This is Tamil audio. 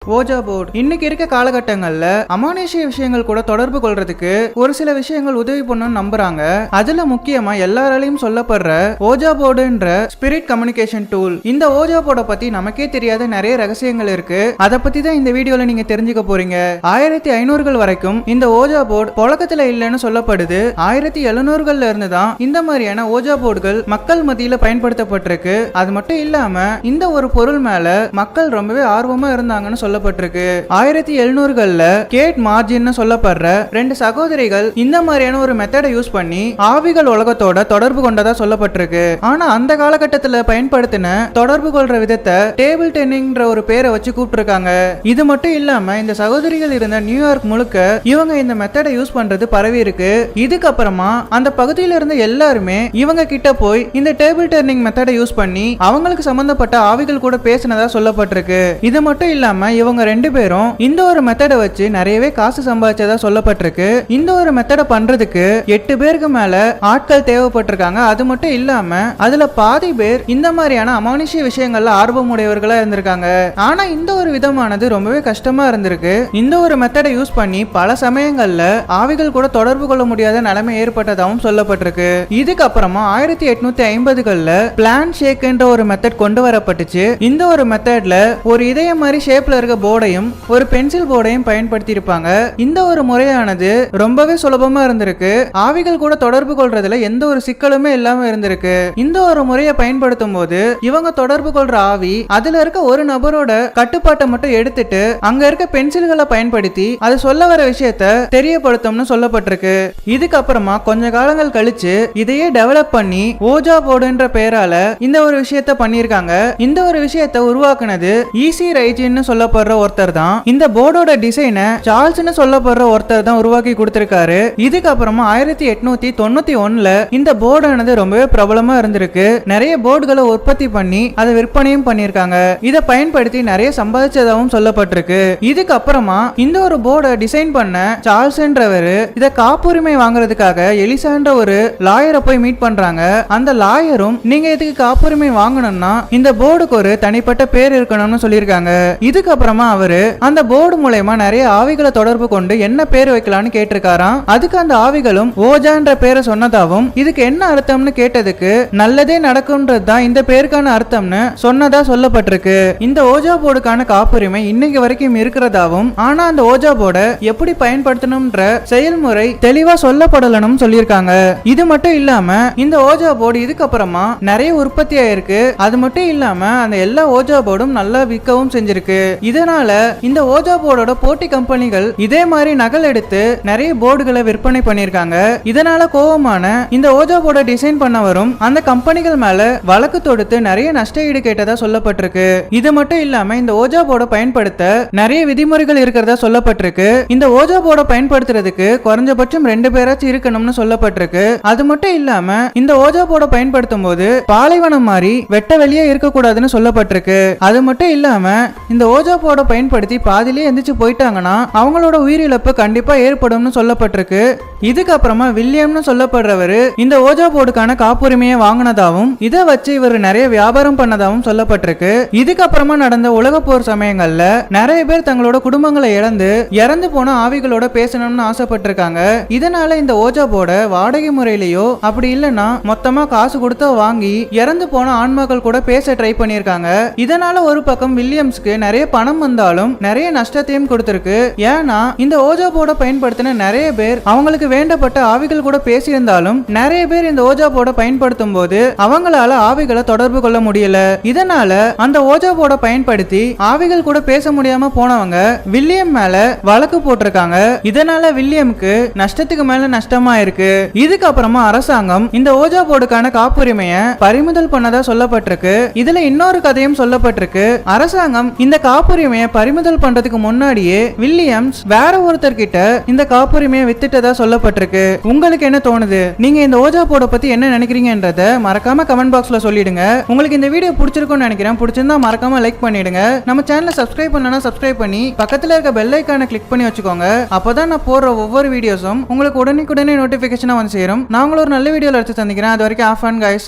ஓஜா போர்டு இன்னைக்கு இருக்க காலகட்டங்கள்ல அமானுஷ்ய விஷயங்கள் கூட தொடர்பு கொள்றதுக்கு ஒரு சில விஷயங்கள் உதவி பண்ணும் நம்புறாங்க. அதுல முக்கியமா எல்லாராலையும் சொல்லப்படுற ஓஜா போர்டுன்ற ஸ்பிரிட் கம்யூனிகேஷன் டூல். இந்த ஓஜா போர்டை பத்தி நமக்கே தெரியாத நிறைய ரகசியங்கள் இருக்கு. அதை பத்தி தான் இந்த வீடியோல நீங்க தெரிஞ்சுக்க போறீங்க. 1500கள் வரைக்கும் இந்த ஓஜா போர்டு புழக்கத்துல இல்லைன்னு சொல்லப்படுது. 1700கள்ல இருந்து தான் இந்த மாதிரியான ஓஜா போர்டுகள் மக்கள் மத்தியில பயன்படுத்தப்பட்டிருக்கு. அது மட்டும் இல்லாம இந்த ஒரு பொருள் மேல மக்கள் ரொம்பவே ஆர்வமா இருந்தாங்கன்னு சொல்லப்பட்டிருக்கு. 1700கள்ல கேட் மார்ஜின் சொல்லப்படுற ரெண்டு சகோதரிகள் இந்த மாதிரியான ஒரு மெத்தடை யூஸ் பண்ணி ஆவிகள் உலகத்தோட தொடர்பு கொண்டதா சொல்லப்பட்டிருக்கு. ஆனா அந்த காலகட்டத்தில் பயன்படுத்தின தொடர்பு கொள்ற விதத்தை டேபிள் டென்னிங்ன்ற ஒரு பேரை வச்சு கூப்பிட்டுருக்காங்க. இது மட்டும் இல்லாம இந்த சகோதரிகள் இருந்த நியூயார்க் முழுக்க இவங்க இந்த மெத்தடை யூஸ் பண்றது பரவி இருக்கு. இதுக்கப்புறமா அந்த பகுதியில இருந்த எல்லாருமே இவங்க கிட்ட போய் இந்த டேபிள் டெர்னிங் மெத்தடை யூஸ் பண்ணி அவங்களுக்கு சம்பந்தப்பட்ட ஆவிகள் கூட பேசினதா சொல்லப்பட்டிருக்கு. இது மட்டும் இல்லாம இவங்க ரெண்டு பேரும் இந்த ஒரு மெத்தடை வச்சு நிறையவே காசு சம்பாதிச்சதா சொல்லப்பட்டிருக்கு. இந்த ஒரு மெத்தடை பண்றதுக்கு 8 பேருக்கு மேல ஆட்கள் தேவைப்பட்டிருக்காங்க. அது மட்டும் இல்லாம அதுல பாதி பேர் இந்த மாதிரியான அமானுஷ்ய விஷயங்கள்ல ஆர்வம் உடையவர்களா இருந்திருக்காங்க. ஆனா இந்த ஒரு விதமானது ரொம்பவே கஷ்டமா இருந்திருக்கு. இந்த ஒரு மெத்தடை யூஸ் பண்ணி பல சமயங்கள்ல ஆவிகள் கூட தொடர்பு கொள்ள முடியாத நிலைமை ஏற்பட்டதாகவும் சொல்லப்பட்டிருக்கு. இதுக்கப்புறமா 1850கள்ல பிளான் ஷேக்ன்ற ஒரு மெத்தட் கொண்டு வரப்பட்டுச்சு. இந்த ஒரு மெத்தட்ல ஒரு இதய மாதிரி ஷேப்ல இருக்க போர்டையும் ஒரு பென்சில் போர்டையும் பயன்படுத்தி இருப்பாங்க. இந்த ஒரு முறையானது ரொம்பவே சுலபமா இருந்திருக்கு. ஆவிகள் கூட தொடர்பு கொள்றதுல எந்த ஒரு சிக்கலுமே இல்லாம இருந்திருக்கு. இந்த ஒரு முறையை பயன்படுத்தும் போது இவங்க தொடர்பு கொள்ற ஆவி அதுல இருக்க ஒரு நபரோட கட்டுப்பாட்டை மட்டும் எடுத்துட்டு அங்க இருக்க பென்சில்களை பயன்படுத்தி அது சொல்ல வர விஷயத்த தெரியப்படுத்தும்னு சொல்லப்பட்டிருக்கு. இதுக்கப்புறமா கொஞ்ச காலங்கள் கழிச்சு இதையே டெவலப் பண்ணி ஓஜா போர்டுன்ற பெயரால இந்த ஒரு விஷயத்த பண்ணிருக்காங்க. இந்த ஒரு விஷயத்தை உருவாக்குனது ஈசி ரைஜின்னு சொல்லப்படுற ஒருத்தர் தான். இந்த போர்டோட டிசைனை சார்ல்ஸ்னு சொல்லப்படுற ஒருத்தர் தான் உருவாக்கி கொடுத்திருக்காரு. இதுக்கப்புறமா 1891ல இந்த போர்டானது ரொம்பவே பிரபலமா இருந்திருக்கு. நிறைய போர்டுகளை உற்பத்தி பண்ணி அதை விற்பனையும் பண்ணிருக்காங்க. இதை பயன்படுத்தி நிறைய சம்பாதிச்சதாகவும் சொல்லப்பட்டிருக்கு. இதுக்கப்புறமா இந்த ஒரு போர்டை டிசைன் பண்ண சார்ல்ஸ்ன்றவர் இதை காப்புரிமை வாங்குறதுக்காக எலிசான்ற ஒரு லாயரை போய் மீட் பண்றாங்க. அந்த லாயரும் நீங்க இதுக்கு காப்புரிமை வாங்கணும்னா இந்த போர்டுக்கு ஒரு தனிப்பட்ட பேர் இருக்கணும்னு சொல்லியிருக்காங்க. இதுக்கப்புறமா அவரு அந்த போர்டு மூலமா நிறைய ஆவிகளை தொடர்பு கொண்டு என்ன பேர் வைக்கலாம்னு கேட்டிருக்காராம். அதுக்கு அந்த ஆவிகளும் ஓஜான்ற பேரை சொன்னதாவும் இதுக்கு என்ன அர்த்தம்னு கேட்டதுக்கு நல்லதே நடக்கும்ன்றது தான் இந்த பேருக்கான அர்த்தம்னு சொன்னதா சொல்லப்பட்டிருக்கு. இந்த ஓஜா போர்டுக்கான காப்புரிமை இன்னைக்கு வரைக்கும் இருக்கிறதாவும் ஆனா அந்த ஓஜா போர்டை எப்படி பயன்படுத்தணும்ன்ற செயல்முறை தெளிவா சொல்லப்படலனும் சொல்லியிருக்காங்க. இது மட்டும் இல்லாம இந்த ஓஜா போர்டு இதுக்கப்புறமா நிறைய உற்பத்தி ஆயிருக்கு. அது மட்டும் இல்லாம அந்த எல்லா ஓஜா போர்டும் நல்லா விற்கவும் செஞ்சிருக்கு. இதனால இந்த ஓஜா போர்டோட போட்டி கம்பெனிகள் இதே மாதிரி நகல் எடுத்து நிறைய போர்டுகளை விற்பனை பண்ணிருக்காங்க. இதனால கோபமான இந்த ஓஜா போர்டை டிசைன் பண்ணவரும் அந்த கம்பெனிகள் மேல வழக்கு தொடுத்து நிறைய நஷ்ட ஈடு கேட்டதா சொல்லப்பட்டிருக்கு. இது மட்டும் இல்லாம இந்த ஓஜா போர்டை பயன்படுத்த நிறைய விதிமுறைகள் இருக்கிறதா சொல்லப்பட்டிருக்கு. இந்த ஓஜா போர்டை பயன்படுத்துறதுக்கு குறைஞ்சபட்சம் 2 பேராச்சும் இருக்கணும்னு சொல்லப்பட்டிருக்கு. அது மட்டும் இல்லாம இந்த ஓஜா போர்டை பயன்படுத்தும் போது பாலைவனம் மாதிரி வெட்ட வெளியே இருக்கக்கூடாதுன்னு சொல்லப்பட்டிருக்கு. அது மட்டும் இல்லாம இந்த ஓஜா போர்டை பயன்படுத்தி பாதிலே எந்திரிச்சு போயிட்டாங்கன்னா அவங்களோட உயிரிழப்பு கண்டிப்பா ஏற்படும்னு சொல்லப்பட்டிருக்கு. இதுக்கப்புறமா வில்லியம்னு சொல்லப்படுறவரு இந்த ஓஜா போர்டுக்கான காப்புரிமையை வாங்கினதாவும் இதை வச்சு இவர் நிறைய வியாபாரம் பண்ணதாவும் சொல்லப்பட்டிருக்கு. இதுக்கப்புறமா நடந்த உலக போர் சமயங்கள்ல நிறைய பேர் தங்களோட குடும்பங்களை இறந்து போன ஆவிகளோட பேசணும்னு ஆசைப்பட்டிருக்காங்க. இதனால இந்த ஓஜா போர்டை வாடகை முறையிலேயோ அப்படி இல்லைன்னா மொத்தமா காசு கொடுத்தா வாங்கி இறந்து போன ஆன்மாக்கள் கூட பேச ட்ரை பண்ணிருக்காங்க. இதனால ஒரு பக்கம் வில்லியம்ஸ்க்கு நிறைய பணம் வந்தாலும் நிறைய நஷ்டத்தையும் கொடுத்திருக்கு. ஏன்னா இந்த ஓஜா போர்டை பயன்படுத்தின நிறைய பேர் அவங்களுக்கு வேண்டப்பட்ட ஆவிகள் கூட பேசியிருந்தாலும் நிறைய பேர் இந்த ஓஜா போர்டை பயன்படுத்தும் போது அவங்களால ஆவிகளை தொடர்பு கொள்ள முடியல. இதனால அந்த ஓஜா போர்டை பயன்படுத்தி ஆவிகள் கூட பேச முடியாம போனவங்க வில்லியம் மேல வழக்கு போட்டிருக்காங்க. இதனால வில்லியம்க்கு நஷ்டத்துக்கு மேல நஷ்டமா இருக்கு. இதுக்கப்புறமா அரசாங்கம் இந்த ஓஜா போர்டுக்கான காப்புரிமையை பறிமுதல் பண்ணதா சொல்லப்பட்டிருக்கு. இதுல இன்னொரு கதையும் சொல்லப்பட்டிருக்கு. அரசாங்கம் இந்த காப்புரிமையை பறிமுதல் பண்றதுக்கு முன்னாடியே வில்லியம்ஸ் வேற ஒருத்தர் கிட்ட இந்த காப்புரிமையை வித்துட்டதா சொல்லப்பட்டிருக்கு. உங்களுக்கு என்ன தோணுது? நீங்க இந்த ஓஜா போர்டை பத்தி என்ன நினைக்கிறீங்கன்றத மறக்காம கமெண்ட் பாக்ஸ்ல சொல்லிடுங்க. உங்களுக்கு இந்த வீடியோ பிடிச்சிருக்கும்னு நினைக்கிறேன். பிடிச்சிருந்தா மறக்காம லைக் பண்ணிடுங்க. நம்ம சேனலை சப்ஸ்கிரைப் பண்ணனா சப்ஸ்கிரைப் பண்ணி பக்கத்துல இருக்க பெல் ஐகானை கிளிக் பண்ணி வச்சுக்கோங்க. அப்பதான் நான் போடுற ஒவ்வொரு வீடியோஸும் உங்களுக்கு உடனே நோட்டிபிகேஷனா வந்து சேரும். நான் உங்களை ஒரு நல்ல வீடியோல எடுத்து சந்திக்கிறேன். அது வரைக்கும் ஆஃப் அண்ட் கைஸ்.